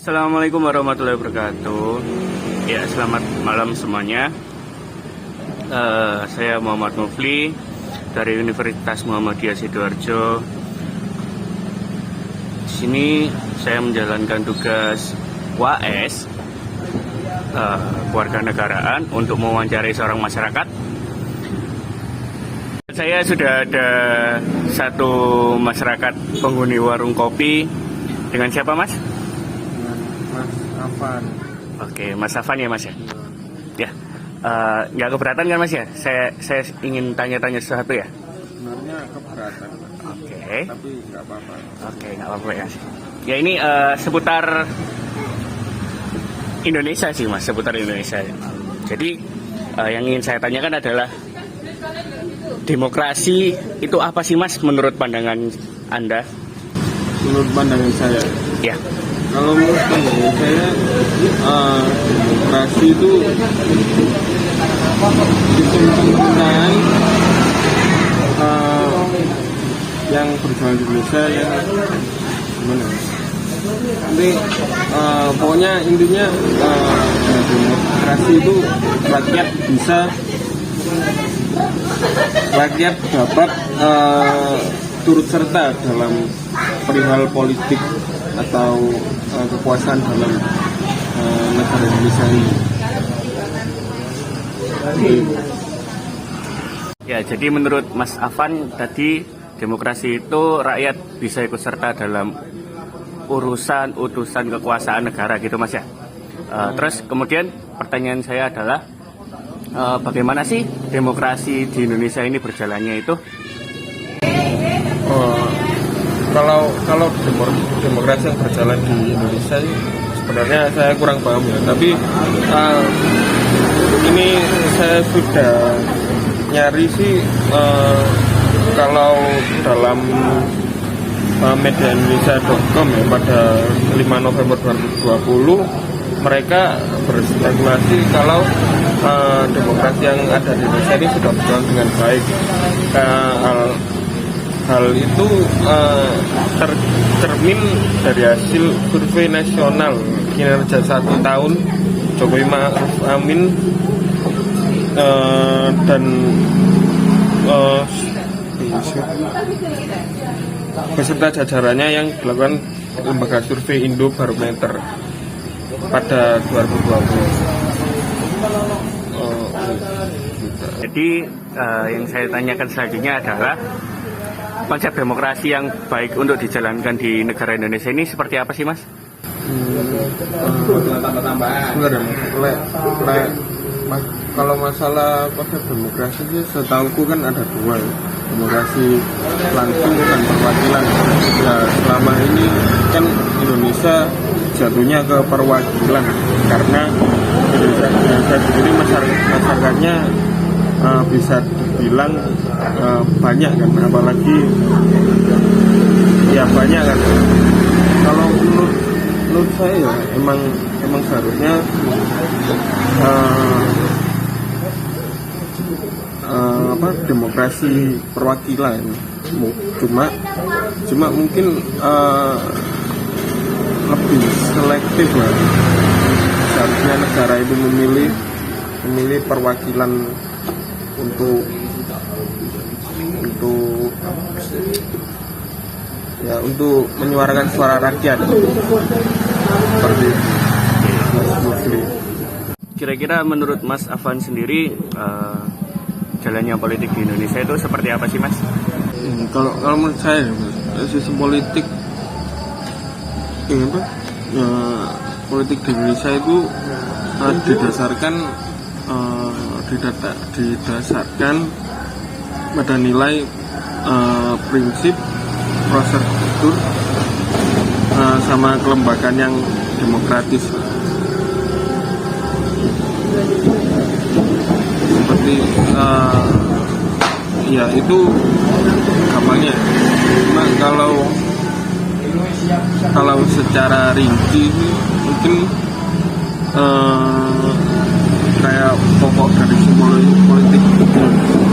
Assalamualaikum warahmatullahi wabarakatuh. Ya, selamat malam semuanya. Saya Muhammad Mufli dari Universitas Muhammadiyah Sidoarjo. Di sini saya menjalankan tugas WAS kewarganegaraan untuk mewawancarai seorang masyarakat. Saya sudah ada satu masyarakat penghuni warung kopi. Dengan siapa, Mas? Mas Afan. Oke, Mas Afan ya, Mas ya? Ya, nggak keberatan kan, Mas ya? Saya ingin tanya-tanya sesuatu ya? Sebenarnya keberatan, Oke. tapi nggak apa-apa. Oke, nggak apa-apa ya. Ya, ini seputar Indonesia sih, Mas, seputar Indonesia. Jadi yang ingin saya tanyakan adalah demokrasi itu apa sih, Mas, menurut pandangan Anda? Menurut pandangan saya, Ya. kalau menurut pandangan saya, demokrasi itu pemerintahan yang berjalan di Indonesia yang gimana? Nanti pokoknya intinya demokrasi itu rakyat dapat turut serta dalam perihal politik atau kekuasaan dalam negara Indonesia ini. Ya, jadi menurut Mas Afan tadi demokrasi itu rakyat bisa ikut serta dalam utusan kekuasaan negara gitu, Mas ya. Terus kemudian pertanyaan saya adalah bagaimana sih demokrasi di Indonesia ini berjalannya itu? Kalau demokrasi yang berjalan di Indonesia ini sebenarnya saya kurang paham ya. Tapi ini saya sudah nyari sih kalau dalam media Indonesia.com ya pada 5 November 2020 mereka berspekulasi kalau demokrasi yang ada di Indonesia ini sudah berjalan dengan baik. Hal itu tercermin dari hasil survei nasional kinerja 1 tahun Jokowi Ma'ruf Amin dan beserta jajarannya yang dilakukan lembaga survei Indobarometer pada 2020. Jadi yang saya tanyakan selanjutnya adalah konsep demokrasi yang baik untuk dijalankan di negara Indonesia ini seperti apa sih, Mas? Kalau masalah konsep demokrasi sih setauku kan ada dua ya. Demokrasi langsung dan perwakilan. Ya, selama ini kan Indonesia jatuhnya ke perwakilan karena Indonesia sendiri masyarakatnya bisa dibilang banyak kan, apalagi ya banyak kan. Kalau menurut saya ya emang seharusnya demokrasi perwakilan, cuma mungkin lebih selektif lah. Seharusnya negara itu memilih perwakilan untuk menyuarakan suara rakyat seperti Mas Mufli. Kira-kira menurut Mas Afan sendiri jalannya politik di Indonesia itu seperti apa sih, Mas? Kalau menurut saya, sistem politik politik di Indonesia itu didasarkan pada nilai prinsip, prosedur, sama kelembagaan yang demokratis. Seperti ya itu gampangnya. Cuma kalau secara rinci mungkin kayak pokok dari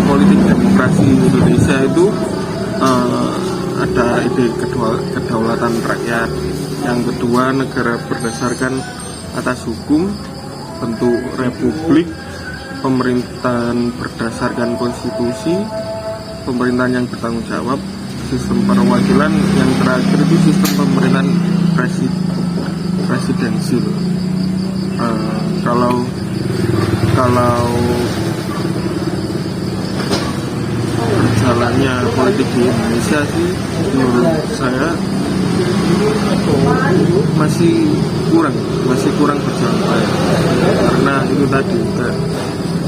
politik demokrasi Indonesia itu ada ide kedaulatan rakyat. Yang kedua, negara berdasarkan atas hukum, bentuk republik, pemerintahan berdasarkan konstitusi, pemerintahan yang bertanggung jawab, sistem perwakilan, yang terakhir itu sistem pemerintahan presidensil. Kalau berjalannya politik di Indonesia sih menurut saya masih kurang berjalan baik, karena itu tadi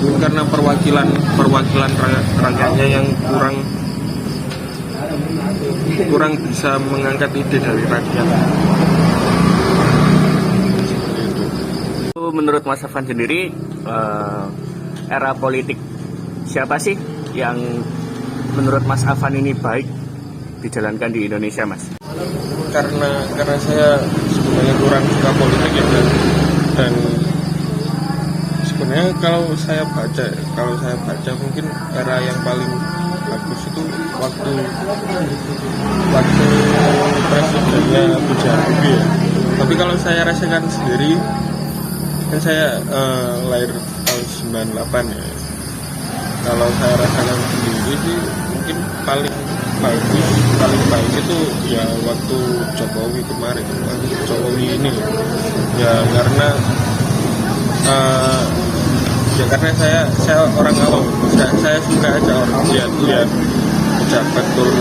mungkin karena perwakilan rakyatnya yang kurang bisa mengangkat ide dari rakyat. Menurut Mas Afan sendiri, era politik siapa sih yang menurut Mas Afan ini baik dijalankan di Indonesia, Mas? Karena saya sebenarnya kurang suka politik ya, dan sebenarnya kalau saya baca mungkin era yang paling bagus itu waktu presidennya Bujarubi ya. Tapi kalau saya rasakan sendiri, kan saya lahir tahun 98 ya. Kalau saya rasakan sendiri sih mungkin paling baik itu ya waktu Jokowi kemarin, waktu Jokowi ini ya, karena saya orang awam, saya suka aja orang lihat pejabat turun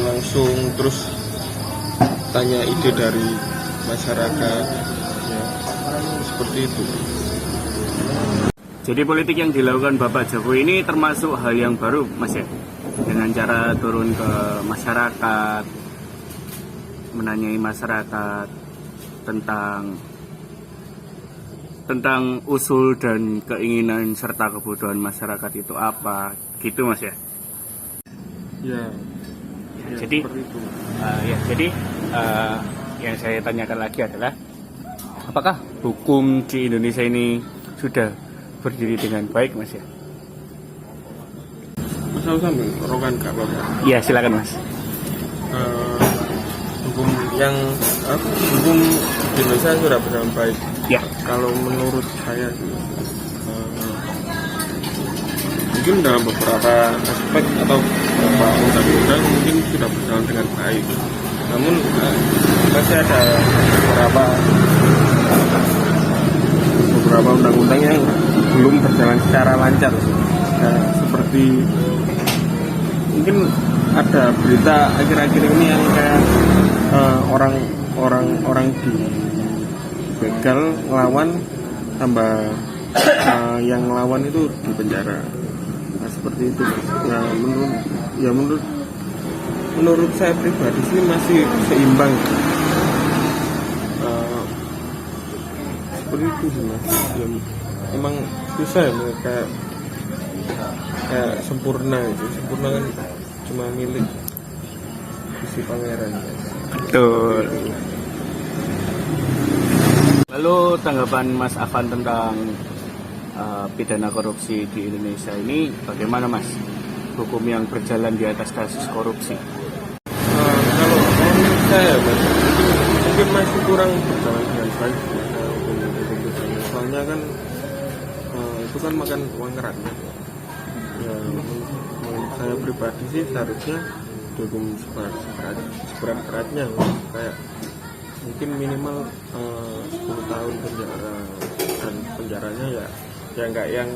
langsung terus tanya ide dari masyarakat ya, seperti itu. Jadi politik yang dilakukan Bapak Jokowi ini termasuk hal yang baru, Mas ya? Dengan cara turun ke masyarakat, menanyai masyarakat tentang usul dan keinginan serta kebutuhan masyarakat itu apa, gitu Mas ya? Ya Jadi yang saya tanyakan lagi adalah, apakah hukum di Indonesia ini sudah berdiri dengan baik, Mas ya? Mas sambil rokan gak apa-apa? Iya, silakan Mas. Hukum di Indonesia sudah berjalan baik. Ya. Kalau menurut saya sih, mungkin dalam beberapa aspek atau beberapa undang-undang mungkin sudah berjalan dengan baik. Namun masih ada beberapa undang-undang yang belum berjalan secara lancar. Seperti mungkin ada berita akhir-akhir ini yang kayak orang dibegal ngelawan, tambah yang ngelawan itu di penjara. Nah, seperti itu. Menurut saya pribadi sih masih seimbang. Seperti itu sih Mas. Ya, emang susah ya kayak sempurna itu. Sempurna kan cuma milik si pangeran. Betul. Lalu tanggapan Mas Afan tentang pidana korupsi di Indonesia ini bagaimana, Mas? Hukum yang berjalan di atas kasus korupsi. Kalau menurut saya, Mas, mungkin masih kurang berjalan dengan baik. Soalnya kan itu kan makan uang rakyat. Ya, menurut saya pribadi sih seharusnya dihukum seberat-beratnya, kayak mungkin minimal 10 tahun penjara, dan penjaranya ya nggak yang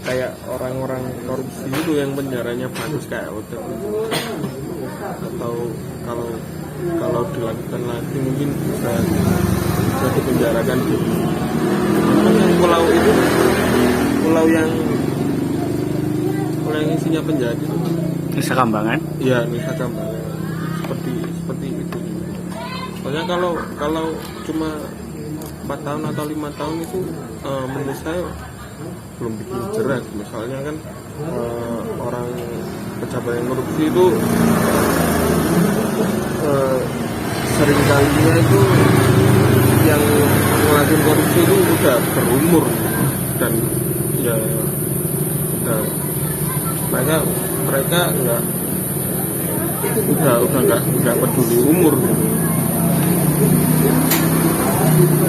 kayak orang-orang korupsi itu yang penjaranya bagus kayak hotel itu. Atau kalau dilakukan lagi mungkin bisa dipenjarakan di pulau itu, pulau yang isinya penjahat itu. Nusa Kambangan? Ya, Nusa Kambangan. Seperti itu. Soalnya kalau cuma 4 tahun atau 5 tahun itu menurut saya belum bikin jerat. Misalnya kan orang pejabat yang korupsi itu seringkalinya itu yang melakukan korupsi itu udah berumur dan ya udah mereka nggak udah nggak peduli umur gitu.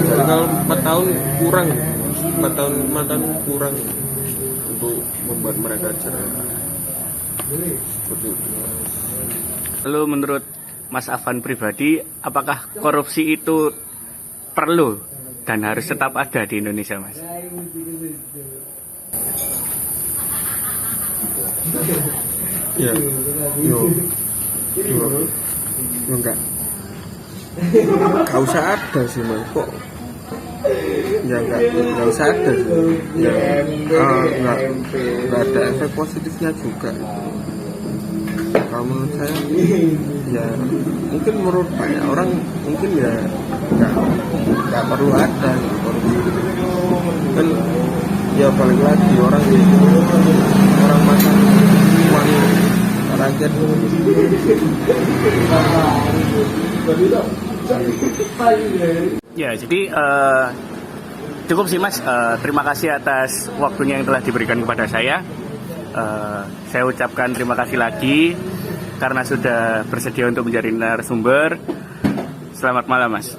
Jadi kalau 4 tahun kurang, 4 tahun kurang untuk membuat mereka cerai. Seperti itu. Lalu menurut Mas Afan pribadi, apakah korupsi itu perlu dan harus tetap ada di Indonesia, Mas? Ya, enggak usah ada sih mas, kok ya enggak usah ada sih. Ya, enggak ada efek positifnya juga. Kalau menurut saya ya mungkin menurut banyak orang mungkin ya enggak perlu ada korupsi kan, ya balik lagi orang pasang uang rakyat. Ya, jadi cukup sih Mas. Terima kasih atas waktunya yang telah diberikan kepada saya. Saya ucapkan terima kasih lagi karena sudah bersedia untuk menjadi narasumber. Selamat malam, Mas.